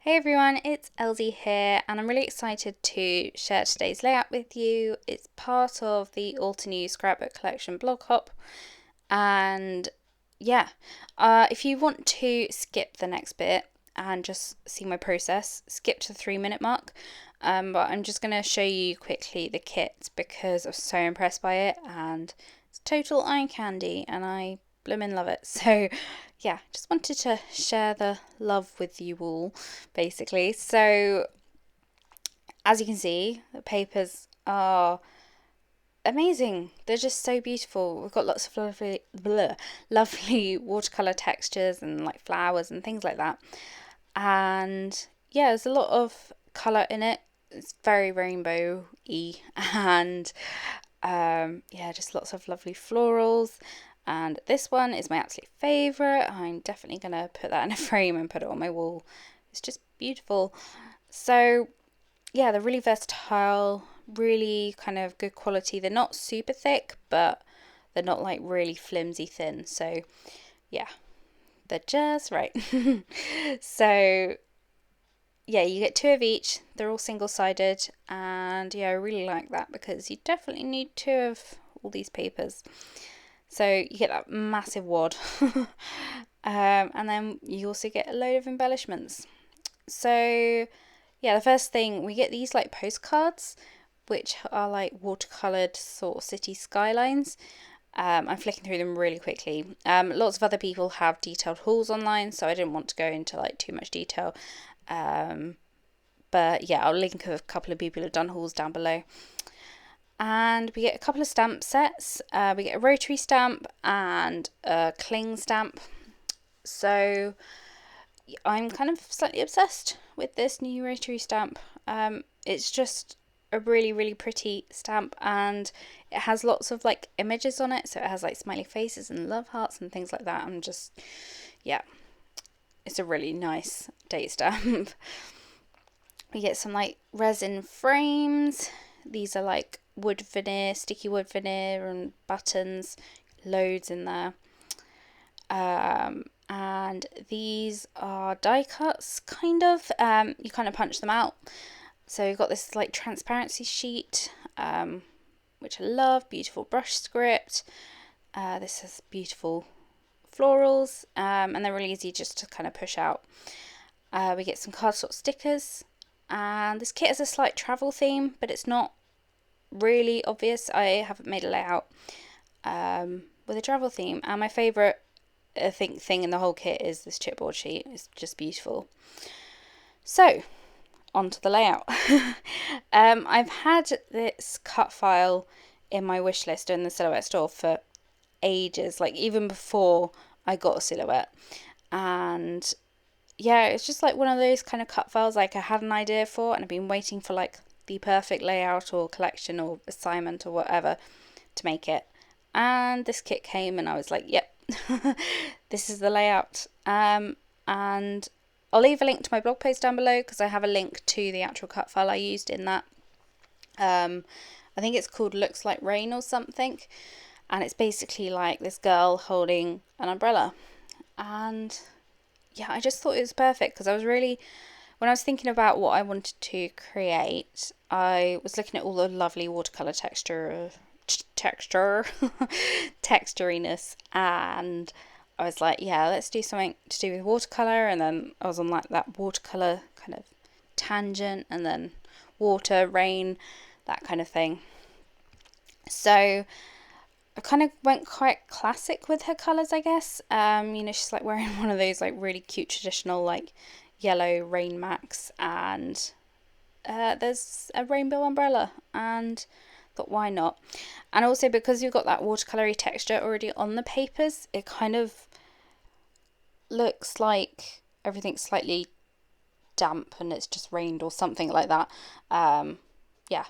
Hey everyone, it's Elsie here, and I'm really excited to share today's layout with you. It's part of the Altenew Scrapbook collection blog hop, and yeah, if you want to skip the next bit and just see my process, skip to the 3 minute mark. But I'm just going to show you quickly the kit because I was so impressed by it, and it's total eye candy, and I bloomin' love it. So yeah, just wanted to share the love with you all, basically. So as you can see, the papers are amazing. They're just so beautiful. We've got lots of lovely watercolor textures and like flowers and things like that. And yeah, there's a lot of color in it. It's very rainbow-y and yeah, just lots of lovely florals. And this one is my absolute favourite. I'm definitely going to put that in a frame and put it on my wall. It's just beautiful. So yeah, they're really versatile, really kind of good quality. They're not super thick, but they're not like really flimsy thin. So yeah, they're just right. So yeah, you get two of each. They're all single-sided, and yeah, I really like that because you definitely need two of all these papers. So you get that massive wad, and then you also get a load of embellishments. So yeah, the first thing we get these like postcards, which are like watercolored sort of city skylines. I'm flicking through them really quickly. Lots of other people have detailed hauls online, so I didn't want to go into like too much detail. But yeah, I'll link a couple of people who've done hauls down below. And we get a couple of stamp sets. We get a rotary stamp and a cling stamp. So I'm kind of slightly obsessed with this new rotary stamp. It's just a really pretty stamp, and it has lots of like images on it. So it has like smiley faces and love hearts and things like that. And just, yeah, it's a really nice date stamp. We get some like resin frames. These are like wood veneer, sticky wood veneer, and buttons, loads in there. And these are die cuts, kind of. You kind of punch them out. So you've got this like transparency sheet, which I love. Beautiful brush script. This has beautiful florals, and they're really easy just to kind of push out. We get some cardstock stickers, and this kit has a slight travel theme, but it's not really obvious. I haven't made a layout with a travel theme, and my favourite thing in the whole kit is this chipboard sheet. It's just beautiful. So onto the layout. I've had this cut file in my wish list in the Silhouette store for ages, like even before I got a Silhouette. And yeah, it's just like one of those kind of cut files like I had an idea for, and I've been waiting for like the perfect layout or collection or assignment or whatever to make it. And this kit came, and I was like, yep, this is the layout. And I'll leave a link to my blog post down below because I have a link to the actual cut file I used in that. I think it's called Looks Like Rain or something. And it's basically like this girl holding an umbrella. And yeah, I just thought it was perfect because when I was thinking about what I wanted to create, I was looking at all the lovely watercolor texturiness, and I was like, yeah, let's do something to do with watercolor. And then I was on like that watercolor kind of tangent, and then water, rain, that kind of thing. So I kind of went quite classic with her colours, I guess. She's like wearing one of those like really cute traditional like yellow rain max, and there's a rainbow umbrella, and thought why not. And also because you've got that watercolory texture already on the papers, it kind of looks like everything's slightly damp and it's just rained or something like that. Yeah,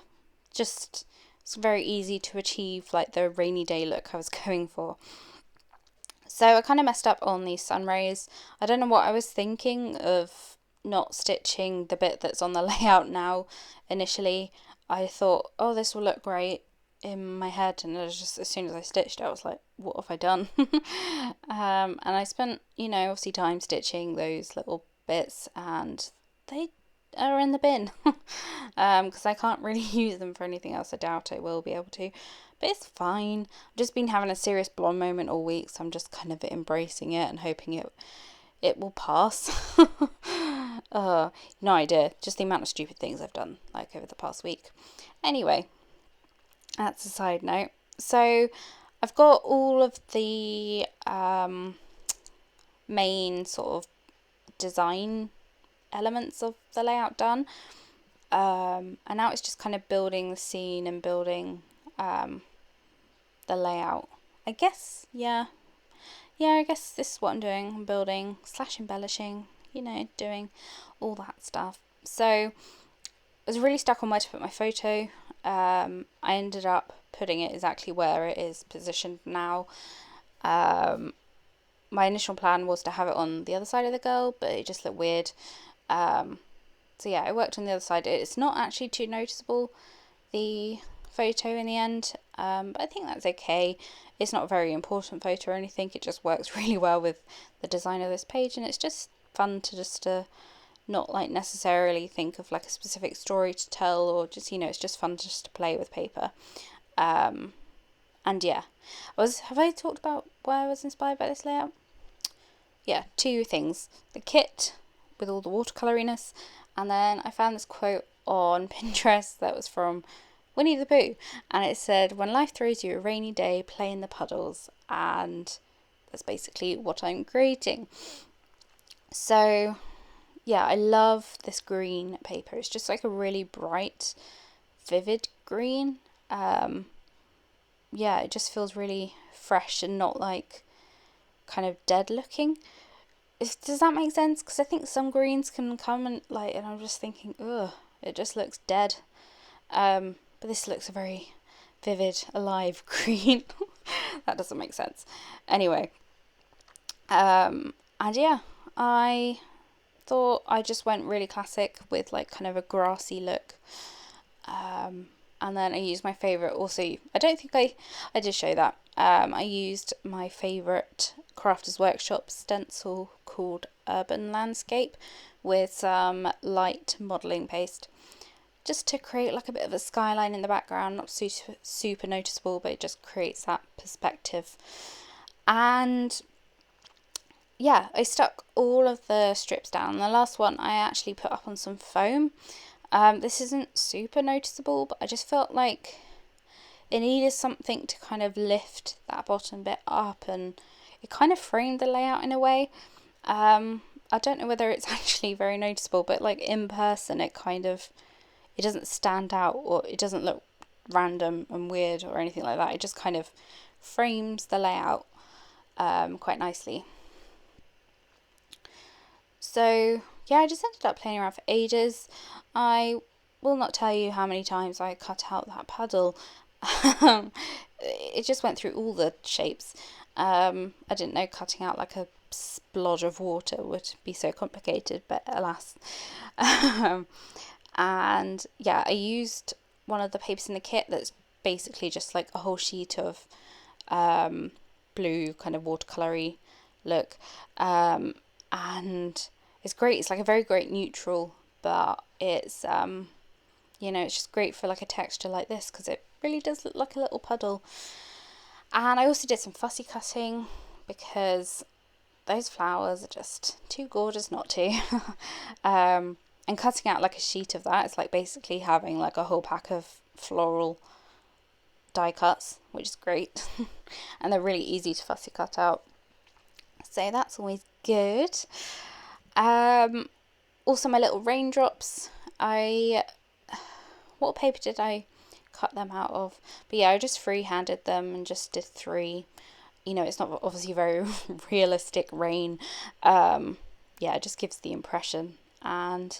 just it's very easy to achieve like the rainy day look I was going for. So I kind of messed up on these sun rays. I don't know what I was thinking of not stitching the bit that's on the layout now. Initially I thought, oh, this will look great in my head, and it was just as soon as I stitched it, I was like, what have I done? And I spent, obviously time stitching those little bits, and they are in the bin. Because I can't really use them for anything else. I doubt I will be able to, but it's fine. I've just been having a serious blonde moment all week, so I'm just kind of embracing it and hoping it will pass. No idea, just the amount of stupid things I've done like over the past week. Anyway, that's a side note. So I've got all of the main sort of design elements of the layout done, and now it's just kind of building the scene and building the layout, I guess. Yeah, I guess this is what I'm doing. I'm building / embellishing, doing all that stuff. So I was really stuck on where to put my photo. I ended up putting it exactly where it is positioned now. My initial plan was to have it on the other side of the girl, but it just looked weird. So yeah, I worked on the other side. It's not actually too noticeable, the photo in the end, but I think that's okay. It's not a very important photo or anything. It just works really well with the design of this page, and it's just fun to just not like necessarily think of like a specific story to tell, or just it's just fun just to play with paper. And yeah, have I talked about why I was inspired by this layout? Yeah, two things: the kit with all the watercoloriness, and then I found this quote on Pinterest that was from Winnie the Pooh, and it said, "When life throws you a rainy day, play in the puddles," and that's basically what I'm creating. So yeah, I love this green paper. It's just like a really bright, vivid green. Yeah, it just feels really fresh and not like kind of dead looking. Does that make sense? Because I think some greens can come and I'm just thinking, ugh, it just looks dead. But this looks a very vivid, alive green. That doesn't make sense. Anyway, and yeah, I thought I just went really classic with like kind of a grassy look. And then I used my favourite, also, I don't think I did show that. I used my favourite Crafters Workshop stencil called Urban Landscape with some light modelling paste, just to create like a bit of a skyline in the background, not super noticeable, but it just creates that perspective. And yeah, I stuck all of the strips down. The last one I actually put up on some foam. This isn't super noticeable, but I just felt like it needed something to kind of lift that bottom bit up, and it kind of framed the layout in a way. I don't know whether it's actually very noticeable, but like in person it doesn't stand out, or it doesn't look random and weird or anything like that. It just kind of frames the layout quite nicely. So yeah, I just ended up playing around for ages. I will not tell you how many times I cut out that puddle. It just went through all the shapes. I didn't know cutting out like a splodge of water would be so complicated, but alas. And yeah, I used one of the papers in the kit that's basically just like a whole sheet of blue kind of watercolory look, and it's great. It's like a very great neutral, but it's it's just great for like a texture like this, because it really does look like a little puddle. And I also did some fussy cutting, because those flowers are just too gorgeous not to. And cutting out like a sheet of that, it's like basically having like a whole pack of floral die cuts, which is great. And they're really easy to fussy cut out, so that's always good. Also my little raindrops, what paper did I cut them out of? But yeah, I just free-handed them and just did 3. It's not obviously very realistic rain. Yeah, it just gives the impression, and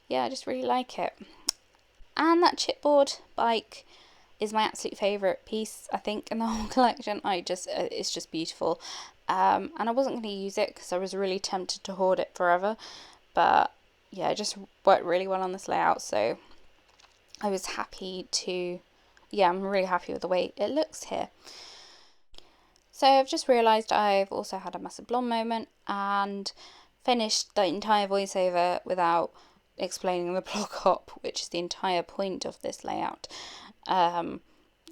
yeah, I just really like it. And that chipboard bike is my absolute favourite piece, I think, in the whole collection. It's just beautiful. And I wasn't going to use it because I was really tempted to hoard it forever, but yeah, it just worked really well on this layout, so I was happy to, I'm really happy with the way it looks here. So I've just realised I've also had a massive blonde moment, and finished the entire voiceover without explaining the blog hop, which is the entire point of this layout.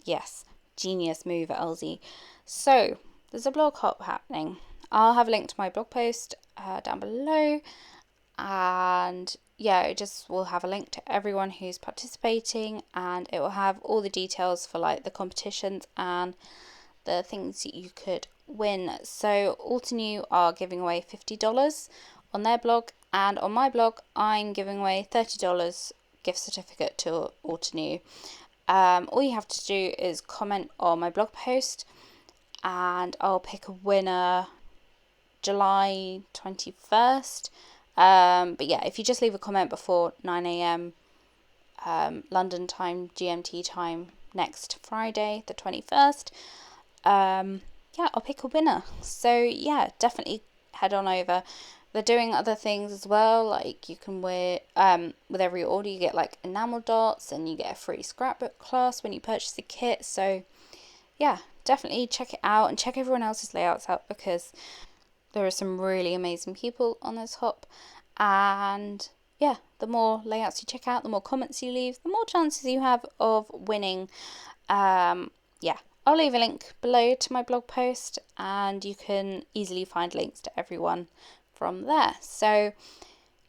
Yes, genius move, Elsie. So, there's a blog hop happening. I'll have a link to my blog post down below, and yeah, it just will have a link to everyone who's participating, and it will have all the details for like the competitions and the things that you could win. So Altenew are giving away $50 on their blog, and on my blog I'm giving away $30 gift certificate to Altenew. All you have to do is comment on my blog post, and I'll pick a winner July 21st. But yeah, if you just leave a comment before 9 a.m. London time, GMT time, next Friday the 21st, yeah, I'll pick a winner. So yeah, definitely head on over. They're doing other things as well, like you can wear, with every order you get like enamel dots, and you get a free scrapbook class when you purchase the kit. So yeah, definitely check it out, and check everyone else's layouts out, because there are some really amazing people on this hop. And yeah, the more layouts you check out, the more comments you leave, the more chances you have of winning. Yeah, I'll leave a link below to my blog post, and you can easily find links to everyone from there. So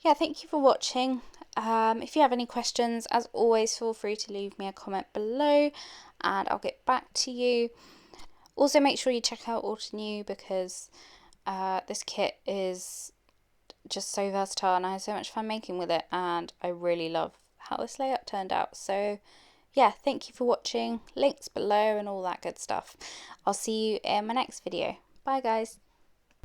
yeah, thank you for watching. If you have any questions, as always, feel free to leave me a comment below and I'll get back to you. Also, make sure you check out Altenew, because this kit is just so versatile and I had so much fun making with it, and I really love how this layout turned out. So yeah, thank you for watching. Links below and all that good stuff. I'll see you in my next video. Bye guys.